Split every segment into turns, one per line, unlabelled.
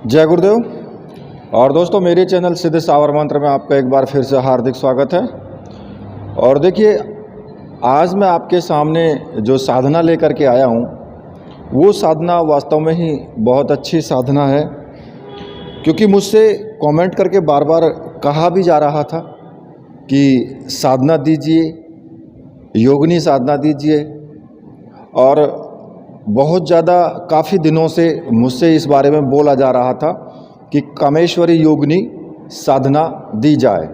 जय गुरुदेव। और दोस्तों, मेरे चैनल सिद्ध सावर मंत्र में आपका एक बार फिर से हार्दिक स्वागत है। और देखिए, आज मैं आपके सामने जो साधना लेकर के आया हूँ वो साधना वास्तव में ही बहुत अच्छी साधना है, क्योंकि मुझसे कमेंट करके बार बार कहा भी जा रहा था कि साधना दीजिए, योगिनी साधना दीजिए। और बहुत ज़्यादा काफ़ी दिनों से मुझसे इस बारे में बोला जा रहा था कि कामेश्वरी योगिनी साधना दी जाए।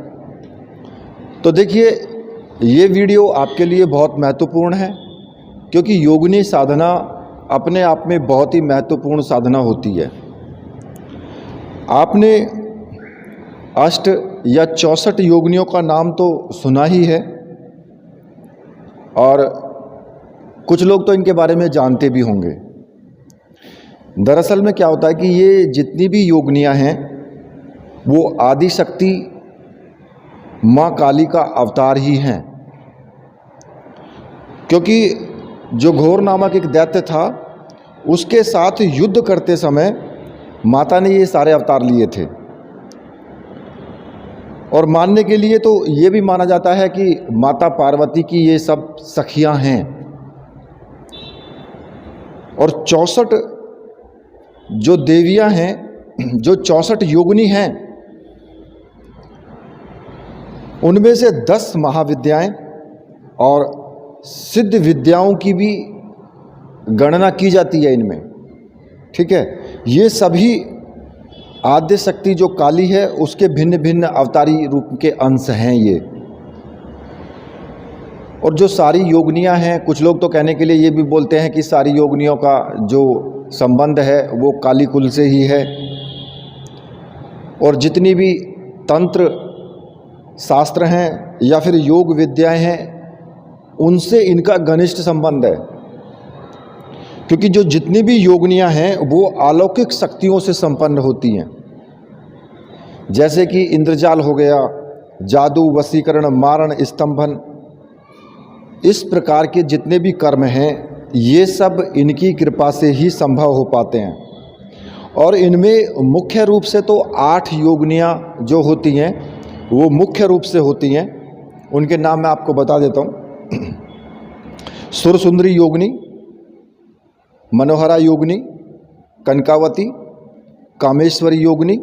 तो देखिए, ये वीडियो आपके लिए बहुत महत्वपूर्ण है, क्योंकि योगिनी साधना अपने आप में बहुत ही महत्वपूर्ण साधना होती है। आपने अष्ट या 64 योगिनियों का नाम तो सुना ही है, और कुछ लोग तो इनके बारे में जानते भी होंगे। दरअसल में क्या होता है कि ये जितनी भी योगिनियाँ हैं वो आदि शक्ति माँ काली का अवतार ही हैं, क्योंकि जो घोर नामक एक दैत्य था उसके साथ युद्ध करते समय माता ने ये सारे अवतार लिए थे। और मानने के लिए तो ये भी माना जाता है कि माता पार्वती की ये सब सखियां हैं। और 64 जो देवियां हैं, जो 64 योगिनी हैं, उनमें से 10 महाविद्याएं और सिद्ध विद्याओं की भी गणना की जाती है इनमें। ठीक है, ये सभी आद्य शक्ति जो काली है उसके भिन्न भिन्न अवतारी रूप के अंश हैं ये। और जो सारी योगिनियाँ हैं, कुछ लोग तो कहने के लिए ये भी बोलते हैं कि सारी योगिनियों का जो संबंध है वो काली कुल से ही है। और जितनी भी तंत्र शास्त्र हैं या फिर योग विद्याएं हैं, उनसे इनका घनिष्ठ संबंध है, क्योंकि जो जितनी भी योगिनियाँ हैं वो अलौकिक शक्तियों से संपन्न होती हैं। जैसे कि इंद्रजाल हो गया, जादू, वशीकरण, मारण, स्तंभन, इस प्रकार के जितने भी कर्म हैं ये सब इनकी कृपा से ही संभव हो पाते हैं। और इनमें मुख्य रूप से तो 8 योगिनियाँ जो होती हैं वो मुख्य रूप से होती हैं। उनके नाम मैं आपको बता देता हूँ। सुरसुंदरी योगिनी, मनोहरा योगिनी, कनकावती, कामेश्वरी योगिनी,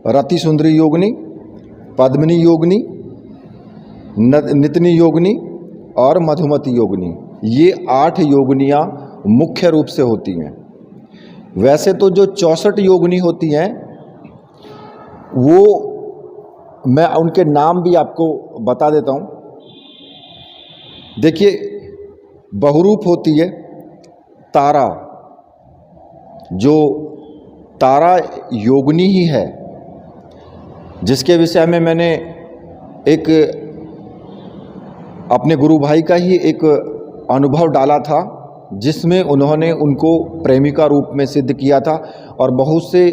रति सुंदरी योगिनी, पद्मिनी योगिनी, नितनी योगिनी और मधुमती योगिनी। ये 8 योगिनियाँ मुख्य रूप से होती हैं। वैसे तो जो 64 योगिनी होती हैं वो मैं उनके नाम भी आपको बता देता हूँ। देखिए, बहुरूप होती है तारा, जो तारा योगिनी ही है, जिसके विषय में मैंने एक अपने गुरु भाई का ही एक अनुभव डाला था, जिसमें उन्होंने उनको प्रेमिका रूप में सिद्ध किया था। और बहुत से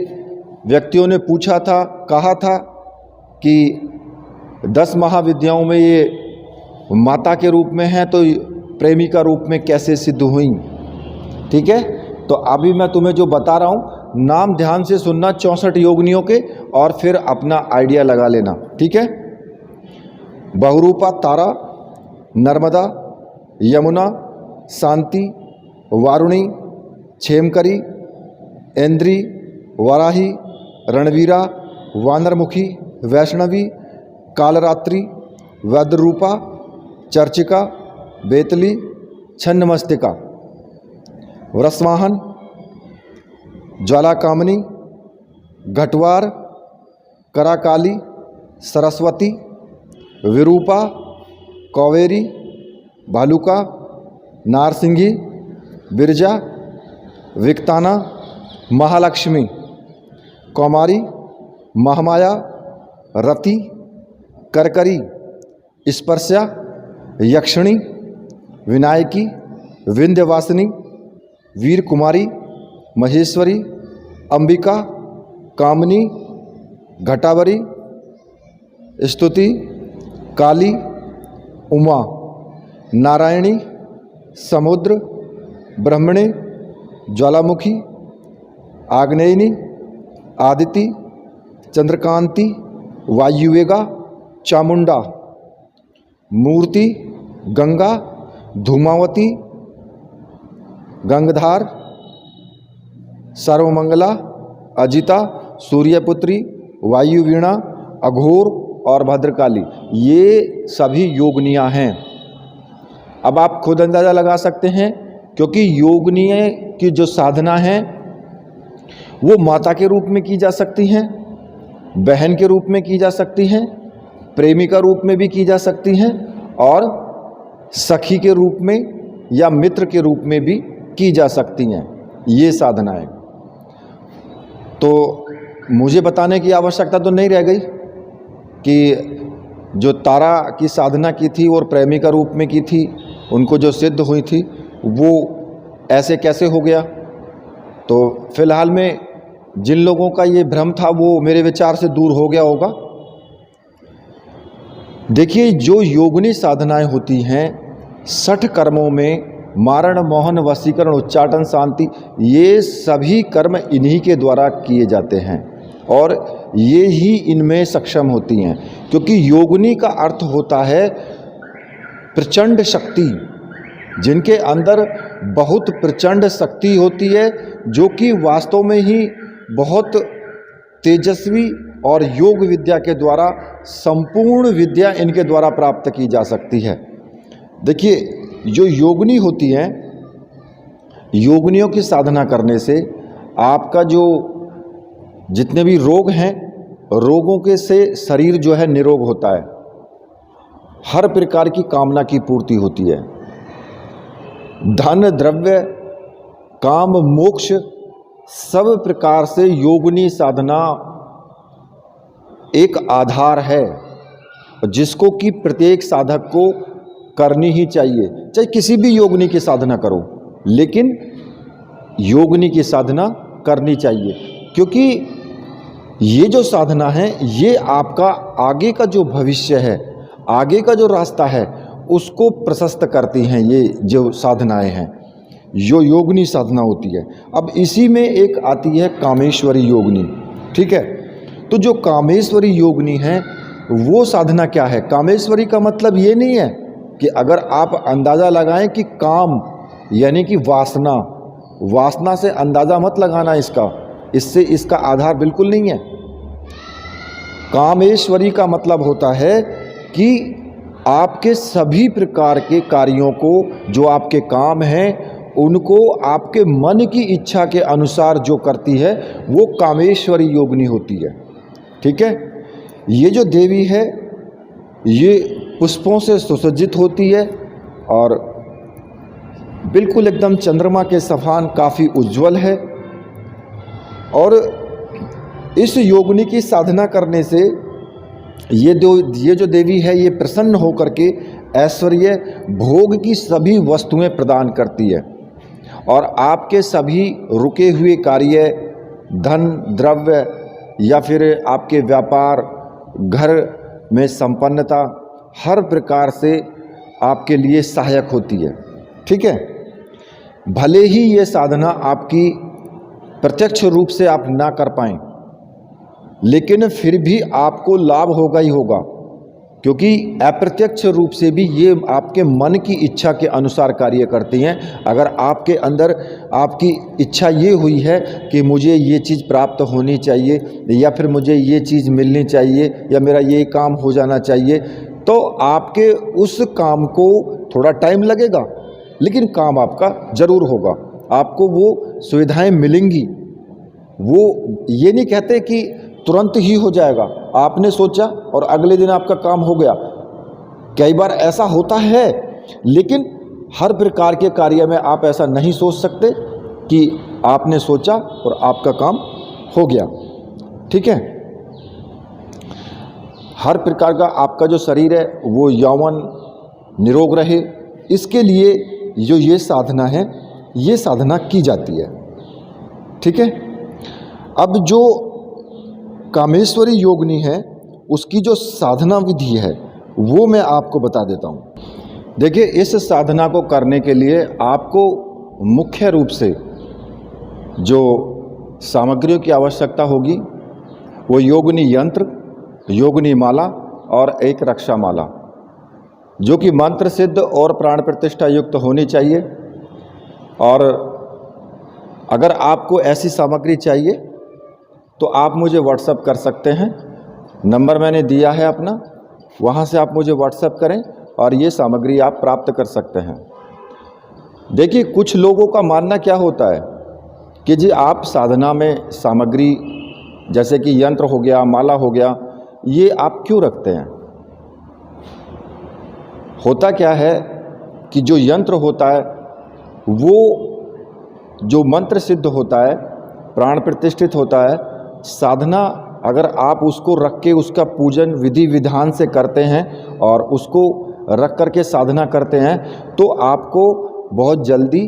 व्यक्तियों ने पूछा था, कहा था कि 10 महाविद्याओं में ये माता के रूप में है तो प्रेमिका रूप में कैसे सिद्ध हुई। ठीक है, तो अभी मैं तुम्हें जो बता रहा हूँ नाम ध्यान से सुनना 64 योगिनियों के, और फिर अपना आइडिया लगा लेना। ठीक है। बहुरूपा तारा, नर्मदा, यमुना, शांति, वारुणी, क्षेमकरी, ऐन्द्री, वराही, रणवीरा, वानरमुखी, वैष्णवी, कालरात्रि, वज्ररूपा, चर्चिका, बेतली, छन्नमस्तिका, वृषवाहन, ज्वालाकामिनी, घटवार, कराकाली, सरस्वती, विरूपा, कौवेरी, भालुका, नारसिंगी, बिरजा, विक्ताना, महालक्ष्मी, कौमारी, महामाया, रति, करकरी, स्पर्शा, यक्षिणी, विनायकी, विंध्यवासिनी, वीर कुमारी, महेश्वरी, अंबिका, कामनी, घटावरी, स्तुति, काली, उमा, नारायणी, समुद्र, ब्रह्मणी, ज्वालामुखी, आग्नेयनी, आदिति, चंद्रकांति, वायुवेगा, चामुंडा, मूर्ति, गंगा, धूमावती, गंगधार, सर्वमंगला, अजिता, सूर्यपुत्री, वायुवीणा, अघोर और भद्रकाली, ये सभी योगनियाँ हैं। अब आप खुद अंदाज़ा लगा सकते हैं, क्योंकि योगनीय की जो साधना है वो माता के रूप में की जा सकती हैं, बहन के रूप में की जा सकती हैं, प्रेमी का रूप में भी की जा सकती हैं और सखी के रूप में या मित्र के रूप में भी की जा सकती हैं ये साधनाएं। तो मुझे बताने की आवश्यकता तो नहीं रह गई कि जो तारा की साधना की थी और प्रेमी का रूप में की थी, उनको जो सिद्ध हुई थी वो ऐसे कैसे हो गया। तो फिलहाल में जिन लोगों का ये भ्रम था वो मेरे विचार से दूर हो गया होगा। देखिए, जो योगिनी साधनाएं होती हैं 60 कर्मों में मारण, मोहन, वशीकरण, उच्चाटन, शांति, ये सभी कर्म इन्हीं के द्वारा किए जाते हैं और ये ही इनमें सक्षम होती हैं, क्योंकि योगिनी का अर्थ होता है प्रचंड शक्ति, जिनके अंदर बहुत प्रचंड शक्ति होती है, जो कि वास्तव में ही बहुत तेजस्वी और योग विद्या के द्वारा संपूर्ण विद्या इनके द्वारा प्राप्त की जा सकती है। देखिए, जो योगिनी होती हैं, योगिनियों की साधना करने से आपका जो जितने भी रोग हैं, रोगों के से शरीर जो है निरोग होता है, हर प्रकार की कामना की पूर्ति होती है, धन, द्रव्य, काम, मोक्ष, सब प्रकार से योगिनी साधना एक आधार है जिसको कि प्रत्येक साधक को करनी ही चाहिए। चाहे किसी भी योगिनी की साधना करो, लेकिन योगिनी की साधना करनी चाहिए, क्योंकि ये जो साधना है ये आपका आगे का जो भविष्य है, आगे का जो रास्ता है, उसको प्रशस्त करती हैं। ये जो साधनाएं हैं, जो योगिनी साधना होती है। अब इसी में एक आती है कामेश्वरी योगिनी, ठीक है। तो जो कामेश्वरी योगिनी है वो साधना क्या है? कामेश्वरी का मतलब ये नहीं है कि अगर आप अंदाज़ा लगाएं कि काम यानी कि वासना, वासना से अंदाज़ा मत लगाना इसका, इससे इसका आधार बिल्कुल नहीं है। कामेश्वरी का मतलब होता है कि आपके सभी प्रकार के कार्यों को, जो आपके काम हैं, उनको आपके मन की इच्छा के अनुसार जो करती है वो कामेश्वरी योगिनी होती है, ठीक है। ये जो देवी है ये पुष्पों से सुसज्जित होती है और बिल्कुल एकदम चंद्रमा के समान काफ़ी उज्जवल है। और इस योगिनी की साधना करने से ये जो देवी है ये प्रसन्न होकर के ऐश्वर्य, भोग की सभी वस्तुएं प्रदान करती है और आपके सभी रुके हुए कार्य, धन, द्रव्य या फिर आपके व्यापार, घर में संपन्नता, हर प्रकार से आपके लिए सहायक होती है, ठीक है। भले ही ये साधना आपकी प्रत्यक्ष रूप से आप ना कर पाएं, लेकिन फिर भी आपको लाभ होगा ही होगा, क्योंकि अप्रत्यक्ष रूप से भी ये आपके मन की इच्छा के अनुसार कार्य करती हैं। अगर आपके अंदर आपकी इच्छा ये हुई है कि मुझे ये चीज़ प्राप्त होनी चाहिए या फिर मुझे ये चीज़ मिलनी चाहिए या मेरा ये काम हो जाना चाहिए, तो आपके उस काम को थोड़ा टाइम लगेगा, लेकिन काम आपका ज़रूर होगा, आपको वो सुविधाएं मिलेंगी। वो ये नहीं कहते कि तुरंत ही हो जाएगा, आपने सोचा और अगले दिन आपका काम हो गया। कई बार ऐसा होता है, लेकिन हर प्रकार के कार्य में आप ऐसा नहीं सोच सकते कि आपने सोचा और आपका काम हो गया, ठीक है। हर प्रकार का आपका जो शरीर है वो यौवन निरोग रहे, इसके लिए जो ये साधना है ये साधना की जाती है, ठीक है। अब जो कामेश्वरी योगिनी है उसकी जो साधना विधि है वो मैं आपको बता देता हूँ। देखिए, इस साधना को करने के लिए आपको मुख्य रूप से जो सामग्रियों की आवश्यकता होगी वो योगिनी यंत्र, योगिनी माला और एक रक्षा माला, जो कि मंत्र सिद्ध और प्राण प्रतिष्ठा युक्त होनी चाहिए। और अगर आपको ऐसी सामग्री चाहिए तो आप मुझे व्हाट्सएप कर सकते हैं। नंबर मैंने दिया है अपना, वहाँ से आप मुझे व्हाट्सएप करें और ये सामग्री आप प्राप्त कर सकते हैं। देखिए, कुछ लोगों का मानना क्या होता है कि जी आप साधना में सामग्री जैसे कि यंत्र हो गया, माला हो गया, ये आप क्यों रखते हैं। होता क्या है कि जो यंत्र होता है वो जो मंत्र सिद्ध होता है, प्राण प्रतिष्ठित होता है, साधना अगर आप उसको रख के उसका पूजन विधि विधान से करते हैं और उसको रख करके साधना करते हैं तो आपको बहुत जल्दी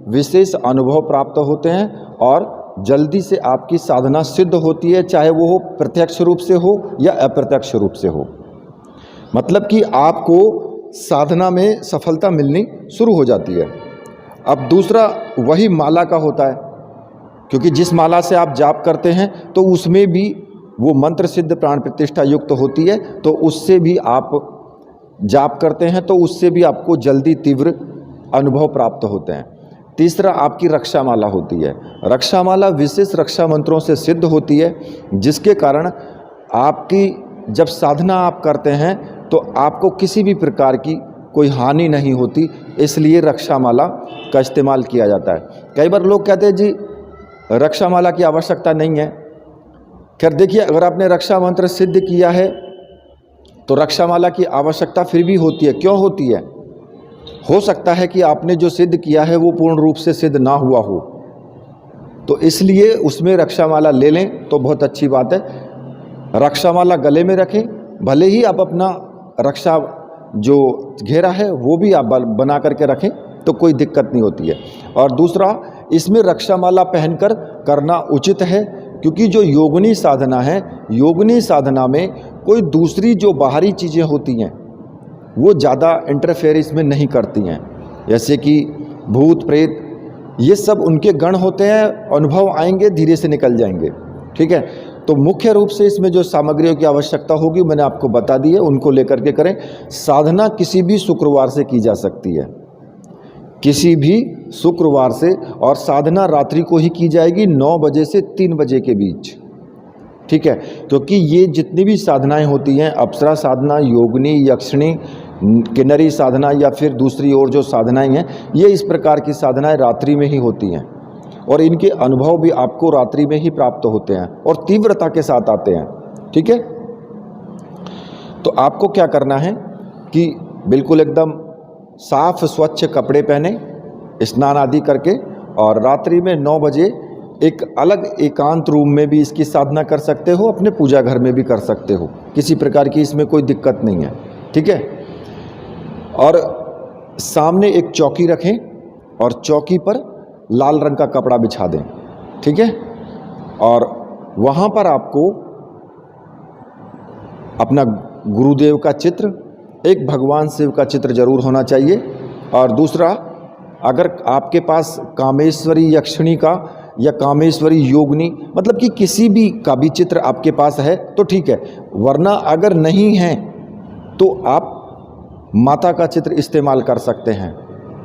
विशेष अनुभव प्राप्त होते हैं और जल्दी से आपकी साधना सिद्ध होती है, चाहे वो हो प्रत्यक्ष रूप से हो या अप्रत्यक्ष रूप से हो। मतलब कि आपको साधना में सफलता मिलनी शुरू हो जाती है। अब दूसरा वही माला का होता है, क्योंकि जिस माला से आप जाप करते हैं तो उसमें भी वो मंत्र सिद्ध प्राण प्रतिष्ठा युक्त होती है, तो उससे भी आप जाप करते हैं तो उससे भी आपको जल्दी तीव्र अनुभव प्राप्त होते हैं। तीसरा आपकी रक्षा माला होती है। रक्षा माला विशेष रक्षा मंत्रों से सिद्ध होती है, जिसके कारण आपकी जब साधना आप करते हैं तो आपको किसी भी प्रकार की कोई हानि नहीं होती, इसलिए रक्षा माला का इस्तेमाल किया जाता है। कई बार लोग कहते हैं जी रक्षा माला की आवश्यकता नहीं है। खैर देखिए, अगर आपने रक्षा मंत्र सिद्ध किया है तो रक्षा माला की आवश्यकता फिर भी होती है। क्यों होती है? हो सकता है कि आपने जो सिद्ध किया है वो पूर्ण रूप से सिद्ध ना हुआ हो, तो इसलिए उसमें रक्षा माला ले लें तो बहुत अच्छी बात है। रक्षा माला गले में रखें, भले ही आप अपना रक्षा जो घेरा है वो भी आप बना करके रखें तो कोई दिक्कत नहीं होती है। और दूसरा, इसमें रक्षा माला पहनकर करना उचित है, क्योंकि जो योगिनी साधना है, योगिनी साधना में कोई दूसरी जो बाहरी चीज़ें होती हैं वो ज़्यादा इंटरफेयर इसमें नहीं करती हैं, जैसे कि भूत प्रेत, ये सब उनके गण होते हैं, अनुभव आएंगे धीरे से निकल जाएंगे। ठीक है, तो मुख्य रूप से इसमें जो सामग्रियों की आवश्यकता होगी मैंने आपको बता दी है, उनको लेकर के करें। साधना किसी भी शुक्रवार से की जा सकती है, किसी भी शुक्रवार से, और साधना रात्रि को ही की जाएगी 9 बजे से 3 बजे के बीच। ठीक है, क्योंकि ये जितनी भी साधनाएं होती हैं, अप्सरा साधना, योगिनी, यक्षिणी, किन्नरी साधना या फिर दूसरी ओर जो साधनाएं हैं, ये इस प्रकार की साधनाएं रात्रि में ही होती हैं और इनके अनुभव भी आपको रात्रि में ही प्राप्त होते हैं और तीव्रता के साथ आते हैं। ठीक है, तो आपको क्या करना है कि बिल्कुल एकदम साफ स्वच्छ कपड़े पहने, स्नान आदि करके, और रात्रि में 9 बजे एक अलग एकांत रूम में भी इसकी साधना कर सकते हो, अपने पूजा घर में भी कर सकते हो, किसी प्रकार की इसमें कोई दिक्कत नहीं है। ठीक है, और सामने एक चौकी रखें और चौकी पर लाल रंग का कपड़ा बिछा दें। ठीक है, और वहाँ पर आपको अपना गुरुदेव का चित्र, एक भगवान शिव का चित्र जरूर होना चाहिए, और दूसरा अगर आपके पास कामेश्वरी यक्षिणी का या कामेश्वरी योगिनी, मतलब कि किसी भी का भी चित्र आपके पास है तो ठीक है, वरना अगर नहीं है तो आप माता का चित्र इस्तेमाल कर सकते हैं,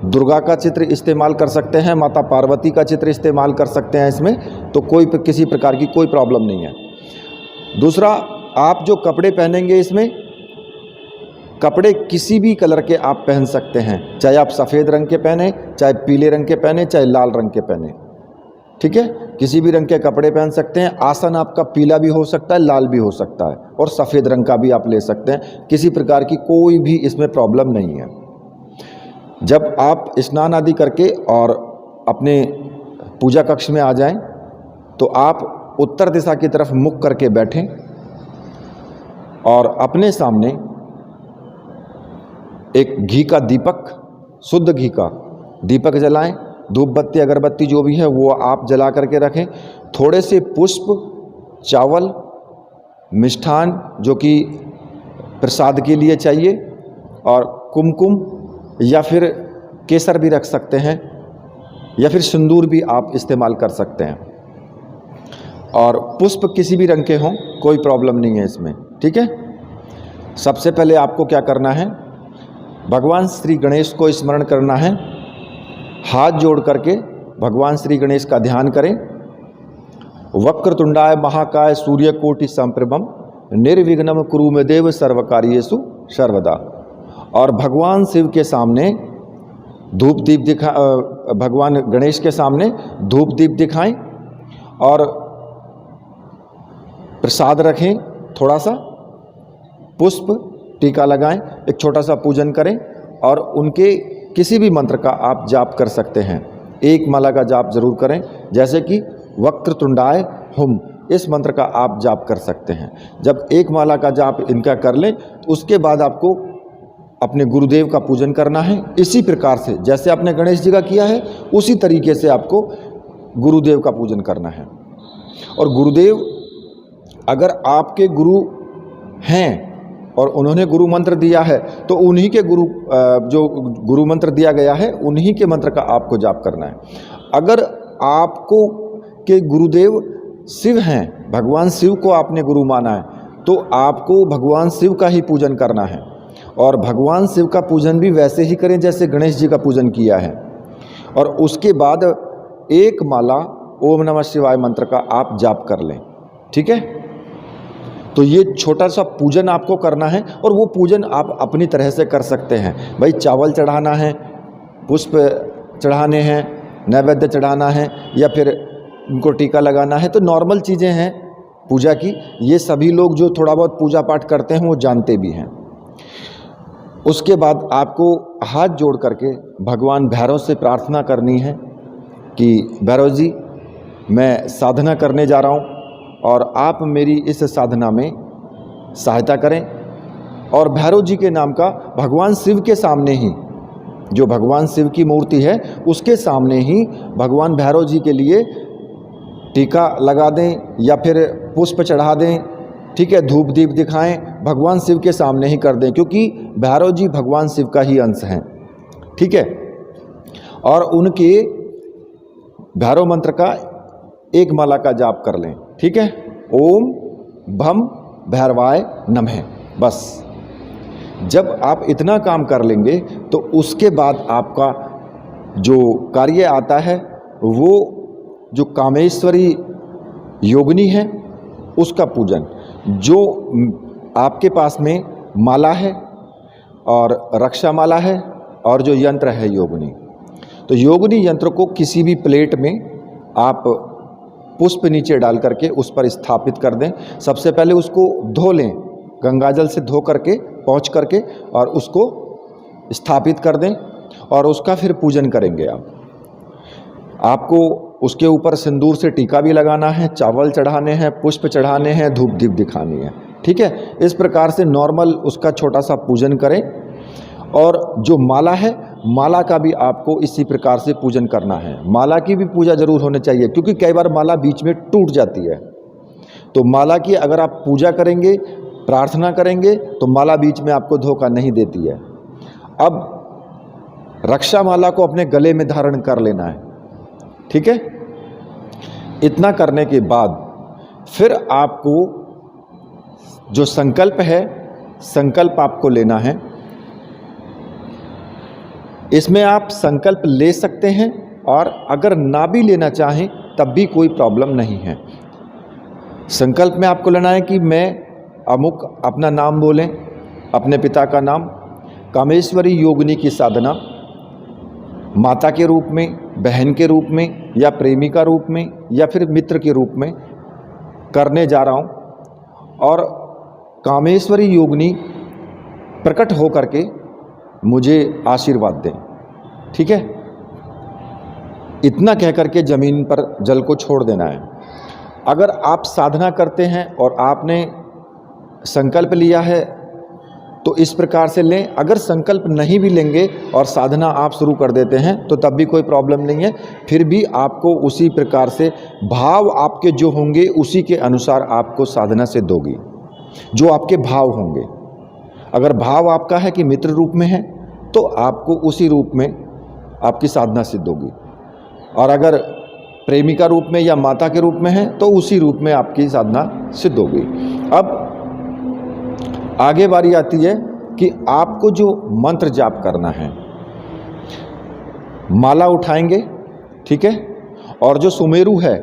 दुर्गा का चित्र इस्तेमाल कर सकते हैं, माता पार्वती का चित्र इस्तेमाल कर सकते हैं इसमें, तो किसी प्रकार की कोई प्रॉब्लम नहीं है। दूसरा, आप जो कपड़े पहनेंगे इसमें, कपड़े किसी भी कलर के आप पहन सकते हैं, चाहे आप सफ़ेद रंग के पहने, चाहे पीले रंग के पहने, चाहे लाल रंग के पहने। ठीक है, किसी भी रंग के कपड़े पहन सकते हैं। आसन आपका पीला भी हो सकता है, लाल भी हो सकता है, और सफ़ेद रंग का भी आप ले सकते हैं, किसी प्रकार की कोई भी इसमें प्रॉब्लम नहीं है। जब आप स्नान आदि करके और अपने पूजा कक्ष में आ जाएं तो आप उत्तर दिशा की तरफ मुख करके बैठें और अपने सामने एक घी का दीपक, शुद्ध घी का दीपक जलाएं। धूप बत्ती अगरबत्ती जो भी है वो आप जला करके रखें। थोड़े से पुष्प, चावल, मिष्ठान जो कि प्रसाद के लिए चाहिए, और कुमकुम या फिर केसर भी रख सकते हैं, या फिर सिंदूर भी आप इस्तेमाल कर सकते हैं। और पुष्प किसी भी रंग के हों, कोई प्रॉब्लम नहीं है इसमें। ठीक है, सबसे पहले आपको क्या करना है, भगवान श्री गणेश को स्मरण करना है। हाथ जोड़ करके भगवान श्री गणेश का ध्यान करें। वक्रतुंडाय महाकाय सूर्यकोटि समप्रभम निर्विघ्नं कुरु मे देव सर्वकार्येषु सर्वदा। और भगवान शिव के सामने धूप दीप भगवान गणेश के सामने धूप दीप दिखाएं और प्रसाद रखें, थोड़ा सा पुष्प टीका लगाएं, एक छोटा सा पूजन करें और उनके किसी भी मंत्र का आप जाप कर सकते हैं। एक माला का जाप जरूर करें, जैसे कि वक्रतुंडाय हुम, इस मंत्र का आप जाप कर सकते हैं। जब एक माला का जाप इनका कर लें तो उसके बाद आपको अपने गुरुदेव का पूजन करना है। इसी प्रकार से जैसे आपने गणेश जी का किया है उसी तरीके से आपको गुरुदेव का पूजन करना है। और गुरुदेव अगर आपके गुरु हैं और उन्होंने गुरु मंत्र दिया है तो उन्हीं के जो गुरु मंत्र दिया गया है उन्हीं के मंत्र का आपको जाप करना है। अगर आपको के गुरुदेव शिव हैं, भगवान शिव को आपने गुरु माना है, तो आपको भगवान शिव का ही पूजन करना है। और भगवान शिव का पूजन भी वैसे ही करें जैसे गणेश जी का पूजन किया है। और उसके बाद एक माला ओम नमः शिवाय मंत्र का आप जाप कर लें। ठीक है, तो ये छोटा सा पूजन आपको करना है और वो पूजन आप अपनी तरह से कर सकते हैं। भाई चावल चढ़ाना है, पुष्प चढ़ाने हैं, नैवेद्य चढ़ाना है या फिर उनको टीका लगाना है, तो नॉर्मल चीज़ें हैं पूजा की। ये सभी लोग जो थोड़ा बहुत पूजा पाठ करते हैं वो जानते भी हैं। उसके बाद आपको हाथ जोड़ करके भगवान भैरव से प्रार्थना करनी है कि भैरव जी, मैं साधना करने जा रहा हूँ और आप मेरी इस साधना में सहायता करें। और भैरव जी के नाम का भगवान शिव के सामने ही, जो भगवान शिव की मूर्ति है उसके सामने ही भगवान भैरव जी के लिए टीका लगा दें या फिर पुष्प चढ़ा दें। ठीक है, धूप दीप दिखाएं, भगवान शिव के सामने ही कर दें, क्योंकि भैरव जी भगवान शिव का ही अंश हैं। ठीक है, और उनके भैरव मंत्र का एक माला का जाप कर लें। ठीक है, ओम भम भैरवाय नमः। बस जब आप इतना काम कर लेंगे तो उसके बाद आपका जो कार्य आता है वो जो कामेश्वरी योगिनी है उसका पूजन, जो आपके पास में माला है और रक्षा माला है और जो यंत्र है योगिनी, तो योगिनी यंत्र को किसी भी प्लेट में आप पुष्प नीचे डाल करके उस पर स्थापित कर दें। सबसे पहले उसको धो लें, गंगाजल से धो करके पोंछ करके और उसको स्थापित कर दें और उसका फिर पूजन करेंगे आपको उसके ऊपर सिंदूर से टीका भी लगाना है, चावल चढ़ाने हैं, पुष्प चढ़ाने हैं, धूप दीप दिखानी है। ठीक है, इस प्रकार से नॉर्मल उसका छोटा सा पूजन करें। और जो माला है, माला का भी आपको इसी प्रकार से पूजन करना है। माला की भी पूजा जरूर होनी चाहिए, क्योंकि कई बार माला बीच में टूट जाती है। तो माला की अगर आप पूजा करेंगे, प्रार्थना करेंगे, तो माला बीच में आपको धोखा नहीं देती है। अब रक्षा माला को अपने गले में धारण कर लेना है। ठीक है, इतना करने के बाद फिर आपको जो संकल्प है, संकल्प आपको लेना है। इसमें आप संकल्प ले सकते हैं और अगर ना भी लेना चाहें तब भी कोई प्रॉब्लम नहीं है। संकल्प में आपको लेना है कि मैं अमुक, अपना नाम बोलें, अपने पिता का नाम, कामेश्वरी योगिनी की साधना माता के रूप में, बहन के रूप में या प्रेमिका रूप में या फिर मित्र के रूप में करने जा रहा हूँ और कामेश्वरी योगिनी प्रकट हो करके मुझे आशीर्वाद दें। ठीक है, इतना कह करके ज़मीन पर जल को छोड़ देना है। अगर आप साधना करते हैं और आपने संकल्प लिया है तो इस प्रकार से लें। अगर संकल्प नहीं भी लेंगे और साधना आप शुरू कर देते हैं तो तब भी कोई प्रॉब्लम नहीं है। फिर भी आपको उसी प्रकार से भाव आपके जो होंगे उसी के अनुसार आपको साधना से दोगी, जो आपके भाव होंगे। अगर भाव आपका है कि मित्र रूप में है तो आपको उसी रूप में आपकी साधना सिद्ध होगी, और अगर प्रेमिका रूप में या माता के रूप में हैं तो उसी रूप में आपकी साधना सिद्ध होगी। अब आगे बारी आती है कि आपको जो मंत्र जाप करना है, माला उठाएंगे, ठीक है, और जो सुमेरु है,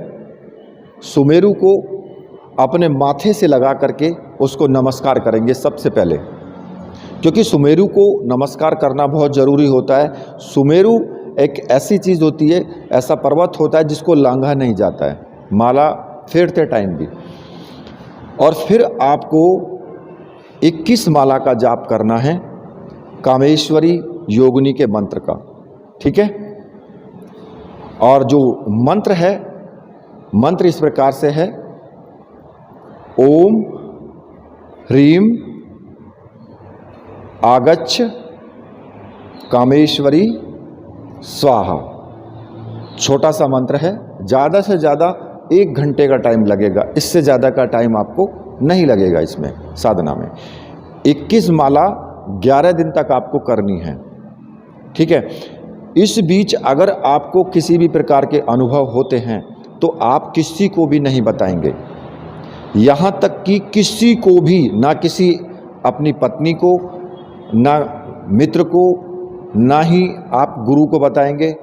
सुमेरु को अपने माथे से लगा करके उसको नमस्कार करेंगे सबसे पहले, क्योंकि सुमेरु को नमस्कार करना बहुत ज़रूरी होता है। सुमेरु एक ऐसी चीज़ होती है, ऐसा पर्वत होता है जिसको लांघा नहीं जाता है, माला फेरते टाइम भी। और फिर आपको 21 माला का जाप करना है कामेश्वरी योगिनी के मंत्र का, ठीक है। और जो मंत्र है, मंत्र इस प्रकार से है, ओम ह्रीम आगच्छ कामेश्वरी स्वाहा। छोटा सा मंत्र है, ज़्यादा से ज़्यादा 1 घंटे का टाइम लगेगा, इससे ज़्यादा का टाइम आपको नहीं लगेगा इसमें साधना में। 21 माला 11 दिन तक आपको करनी है, ठीक है। इस बीच अगर आपको किसी भी प्रकार के अनुभव होते हैं तो आप किसी को भी नहीं बताएंगे, यहाँ तक कि किसी को भी, ना किसी अपनी पत्नी को, ना मित्र को, ना ही आप गुरु को बताएंगे,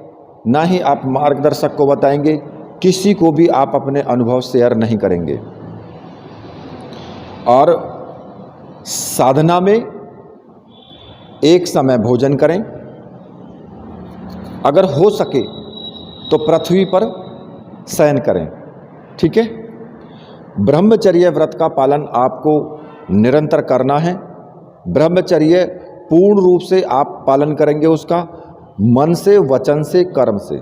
ना ही आप मार्गदर्शक को बताएंगे, किसी को भी आप अपने अनुभव शेयर नहीं करेंगे। और साधना में एक समय भोजन करें, अगर हो सके तो पृथ्वी पर शयन करें, ठीक है। ब्रह्मचर्य व्रत का पालन आपको निरंतर करना है। ब्रह्मचर्य पूर्ण रूप से आप पालन करेंगे उसका, मन से, वचन से, कर्म से,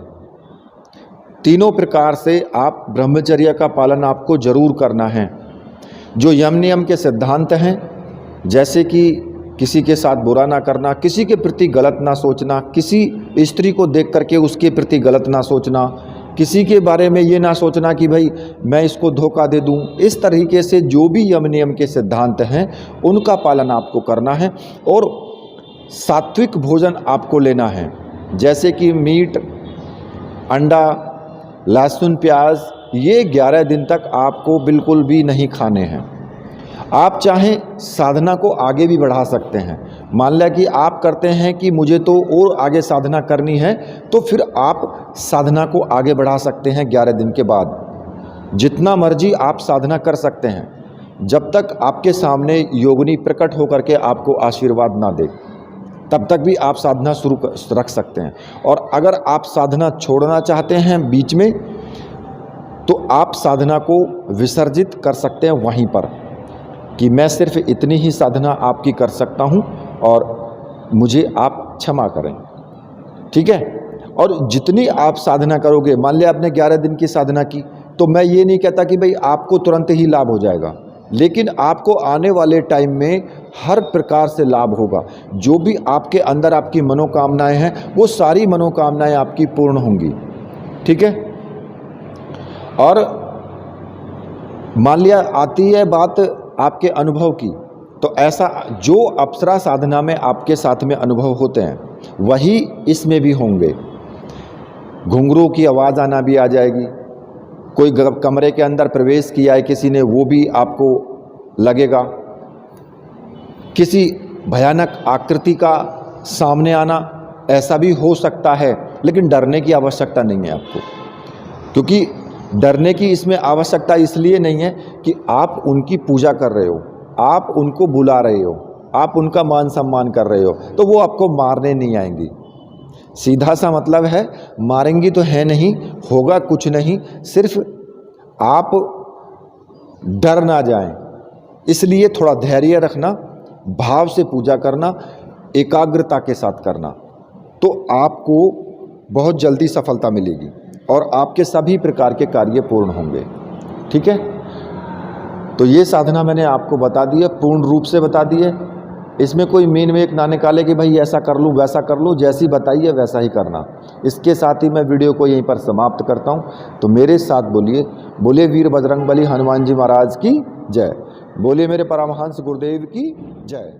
तीनों प्रकार से आप ब्रह्मचर्य का पालन आपको जरूर करना है। जो यम नियम के सिद्धांत हैं, जैसे कि किसी के साथ बुरा ना करना, किसी के प्रति गलत ना सोचना, किसी स्त्री को देख करके उसके प्रति गलत ना सोचना, किसी के बारे में ये ना सोचना कि भाई मैं इसको धोखा दे दूं, इस तरीके से जो भी यम नियम के सिद्धांत हैं उनका पालन आपको करना है। और सात्विक भोजन आपको लेना है, जैसे कि मीट, अंडा, लहसुन, प्याज, ये 11 दिन तक आपको बिल्कुल भी नहीं खाने हैं। आप चाहें साधना को आगे भी बढ़ा सकते हैं। मान लिया कि आप करते हैं कि मुझे तो और आगे साधना करनी है, तो फिर आप साधना को आगे बढ़ा सकते हैं 11 दिन के बाद। जितना मर्जी आप साधना कर सकते हैं, जब तक आपके सामने योगिनी प्रकट होकर के आपको आशीर्वाद ना दे, तब तक भी आप साधना शुरू रख सकते हैं। और अगर आप साधना छोड़ना चाहते हैं बीच में, तो आप साधना को विसर्जित कर सकते हैं वहीं पर, कि मैं सिर्फ इतनी ही साधना आपकी कर सकता हूं और मुझे आप क्षमा करें, ठीक है। और जितनी आप साधना करोगे, मान लिया आपने 11 दिन की साधना की, तो मैं ये नहीं कहता कि भाई आपको तुरंत ही लाभ हो जाएगा, लेकिन आपको आने वाले टाइम में हर प्रकार से लाभ होगा। जो भी आपके अंदर आपकी मनोकामनाएं हैं, वो सारी मनोकामनाएं आपकी पूर्ण होंगी, ठीक है। और मान लिया आती है बात आपके अनुभव की, तो ऐसा जो अप्सरा साधना में आपके साथ में अनुभव होते हैं, वही इसमें भी होंगे। घुंघरू की आवाज़ आना भी आ जाएगी, कोई कमरे के अंदर प्रवेश किया है किसी ने, वो भी आपको लगेगा। किसी भयानक आकृति का सामने आना, ऐसा भी हो सकता है, लेकिन डरने की आवश्यकता नहीं है आपको, क्योंकि डरने की इसमें आवश्यकता इसलिए नहीं है कि आप उनकी पूजा कर रहे हो, आप उनको बुला रहे हो, आप उनका मान सम्मान कर रहे हो, तो वो आपको मारने नहीं आएंगी। सीधा सा मतलब है, मारेंगी तो है नहीं, होगा कुछ नहीं, सिर्फ आप डर ना जाएं, इसलिए थोड़ा धैर्य रखना, भाव से पूजा करना, एकाग्रता के साथ करना, तो आपको बहुत जल्दी सफलता मिलेगी और आपके सभी प्रकार के कार्य पूर्ण होंगे, ठीक है। तो ये साधना मैंने आपको बता दी है, पूर्ण रूप से बता दी है। इसमें कोई मीन में एक ना निकाले कि भाई ऐसा कर लूँ वैसा कर लूँ, जैसी बताइए वैसा ही करना। इसके साथ ही मैं वीडियो को यहीं पर समाप्त करता हूँ। तो मेरे साथ बोलिए, बोले वीर बजरंगबली हनुमान जी महाराज की जय, बोले मेरे परमहंस गुरुदेव की जय।